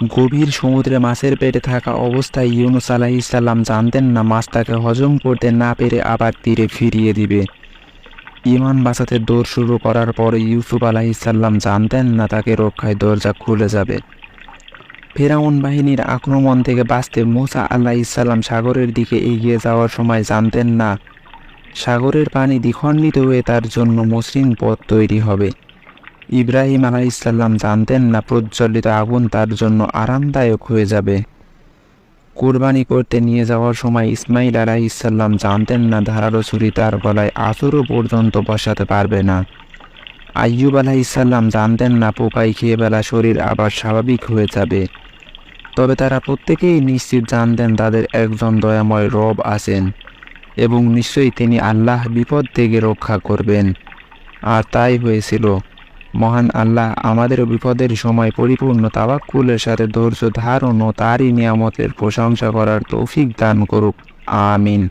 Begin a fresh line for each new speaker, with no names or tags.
গভীর সমুদ্রে মাছের পেটে থাকা অবস্থায় ইউনূস আলাইহিসসালাম জানতেন না মাছ তাকে হজম করতে না পেরে আবার তীরে ফিরিয়ে দিবে। ঈমান বাঁচাতে দৌড় শুরু করার পরে ইউসুফ আলাইহিসসালাম জানতেন না তাকে রক্ষায় দরজা খুলে যাবে। ফেরাউন বাহিনীর আক্রমণ থেকে বাঁচতে মূসা আলাইহিসসালাম সাগরের দিকে এগিয়ে যাওয়ার সময় জানতেন না সাগরের পানি দ্বিখণ্ডিত হয়ে তার জন্য মসৃণ পথ তৈরি হবে। ইব্রাহিম আলাইহিসসালাম জানতেন না প্রজ্বলিত আগুন তার জন্য আরামদায়ক হয়ে যাবে। কুরবানি করতে নিয়ে যাওয়ার সময় ইসমাইল আলাইহিসসালাম জানতেন না ধারালো ছুরি তার গলায় আঁচড়ও পর্যন্ত বসাতে পারবে না। আইয়ুব আলাইহিসসালাম জানতেন না পোকায় খেয়ে বেলা শরীর আবার স্বাভাবিক হয়ে যাবে। তবে তারা প্রত্যেকেই নিশ্চিত জানতেন তাদের একজন দয়াময় রব আছেন এবং নিশ্চয়ই তিনি আল্লাহ বিপদ থেকে রক্ষা করবেন। আর তাই হয়েছিল। মহান আল্লাহ আমাদের বিপদের সময় পরিপূর্ণ তাওয়াক্কুলের সাথে ধৈর্য ধারণ ও তারই নিয়ামতের প্রশংসা করার তৌফিক দান করুক। আমিন।